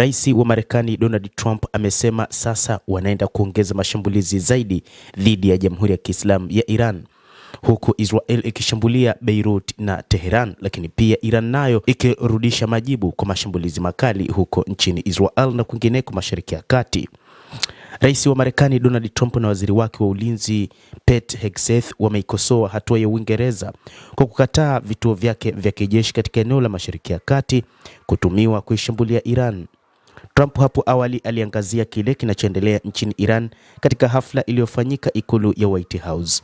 Rais wa Marekani Donald Trump amesema sasa wanaenda kuongeza mashambulizi zaidi dhidi ya Jamhuri ya Kiislamu ya Iran, huku Israel ikishambulia Beirut na Tehran, lakini pia Iran nayo ikirudisha majibu kwa mashambulizi makali huko nchini Israel na kwingineko Mashariki ya Kati. Rais wa Marekani Donald Trump na waziri wake wa ulinzi Pete Hegseth wameikosoa hatua ya Uingereza kwa kukataa vituo vyake vya kijeshi katika eneo la Mashariki ya Kati kutumiwa kuishambulia Iran. Trump hapo awali aliangazia kile kinachoendelea nchini Iran katika hafla iliyofanyika ikulu ya White House.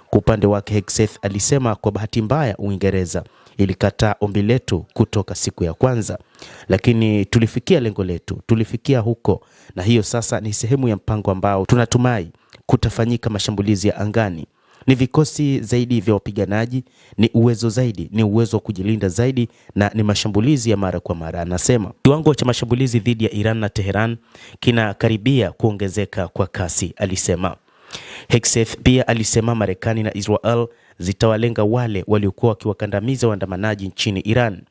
Kwa upande wake Hegseth alisema kwa bahati mbaya Uingereza ilikataa ombi letu kutoka siku ya kwanza, lakini tulifikia lengo letu, tulifikia huko, na hiyo sasa ni sehemu ya mpango ambao tunatumai kutafanyika mashambulizi ya angani. Ni vikosi zaidi vya wapiganaji, ni uwezo zaidi, ni uwezo wa kujilinda zaidi, na ni mashambulizi ya mara kwa mara. Anasema kiwango cha mashambulizi dhidi ya Iran na Tehran kinakaribia kuongezeka kwa kasi, alisema. Hegseth pia alisema Marekani na Israel zitawalenga wale waliokuwa wakiwakandamiza waandamanaji nchini Iran.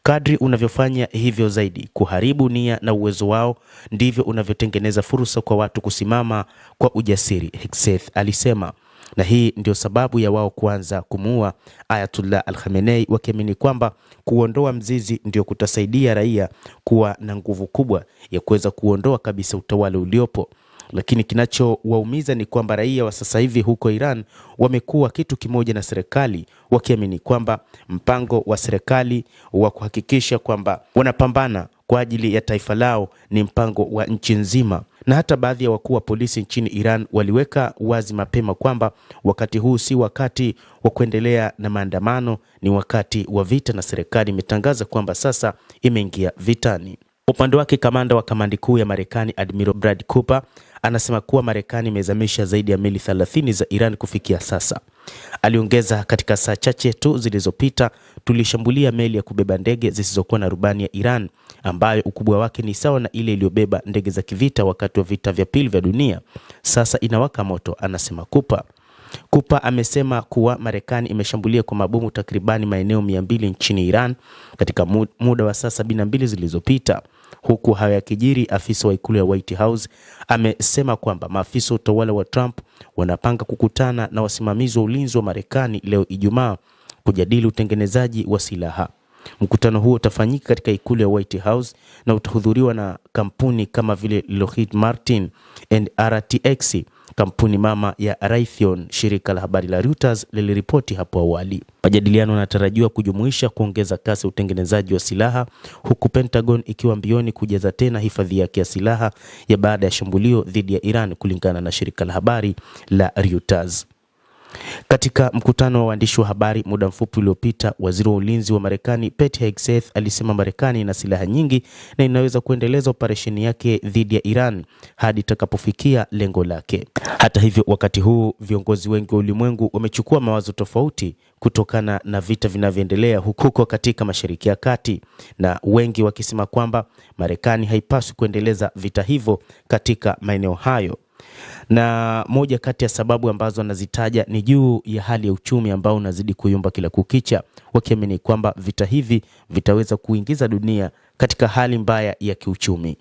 Kadri unavyofanya hivyo zaidi kuharibu nia na uwezo wao, ndivyo unavyotengeneza fursa kwa watu kusimama kwa ujasiri, Hegseth alisema. Na hii ndio sababu ya wao kuanza kumuua Ayatollah Al-Khamenei, wakiamini kwamba kuondoa mzizi ndio kutasaidia raia kuwa na nguvu kubwa ya kuweza kuondoa kabisa utawala uliopo. Lakini kinachowaumiza ni kwamba raia wa sasa hivi huko Iran wamekuwa kitu kimoja na serikali, wakiamini kwamba mpango wa serikali wa kuhakikisha kwamba wanapambana kwa ajili ya taifa lao ni mpango wa nchi nzima. Na hata baadhi ya wakuu wa polisi nchini Iran waliweka wazi mapema kwamba wakati huu si wakati wa kuendelea na maandamano, ni wakati wa vita, na serikali imetangaza kwamba sasa imeingia vitani. Upande wake kamanda wa kamandi kuu ya Marekani Admiral Brad Cooper anasema kuwa Marekani imezamisha zaidi ya meli 30 za Iran kufikia sasa. Aliongeza, katika saa chache tu zilizopita tulishambulia meli ya kubeba ndege zisizokuwa na rubani ya Iran ambayo ukubwa wake ni sawa na ile iliyobeba ndege za kivita wakati wa vita vya pili vya dunia. Sasa inawaka moto, anasema Cooper. Cooper amesema kuwa Marekani imeshambulia kwa mabomu takribani maeneo 200 nchini Iran katika muda wa saa 72 zilizopita. Huku hayo yakijiri, afisa wa ikulu ya White House amesema kwamba maafisa wa utawala wa Trump wanapanga kukutana na wasimamizi wa ulinzi wa Marekani leo Ijumaa kujadili utengenezaji wa silaha. Mkutano huo utafanyika katika ikulu ya White House na utahudhuriwa na kampuni kama vile Lockheed Martin and RTX, kampuni mama ya Raytheon, shirika la habari la Reuters liliripoti hapo awali. Majadiliano yanatarajiwa kujumuisha kuongeza kasi ya utengenezaji wa silaha, huku Pentagon ikiwa mbioni kujaza tena hifadhi yake ya silaha ya baada ya shambulio dhidi ya Iran, kulingana na shirika la habari la Reuters. Katika mkutano wa waandishi wa habari muda mfupi uliopita, waziri wa ulinzi wa Marekani Pete Hegseth alisema Marekani ina silaha nyingi na inaweza kuendeleza operesheni yake dhidi ya Iran hadi itakapofikia lengo lake. Hata hivyo, wakati huu viongozi wengi wa ulimwengu wamechukua mawazo tofauti kutokana na vita vinavyoendelea huko katika Mashariki ya Kati, na wengi wakisema kwamba Marekani haipaswi kuendeleza vita hivyo katika maeneo hayo. Na moja kati ya sababu ambazo anazitaja ni juu ya hali ya uchumi ambao unazidi kuyumba kila kukicha, wakiamini kwamba vita hivi vitaweza kuingiza dunia katika hali mbaya ya kiuchumi.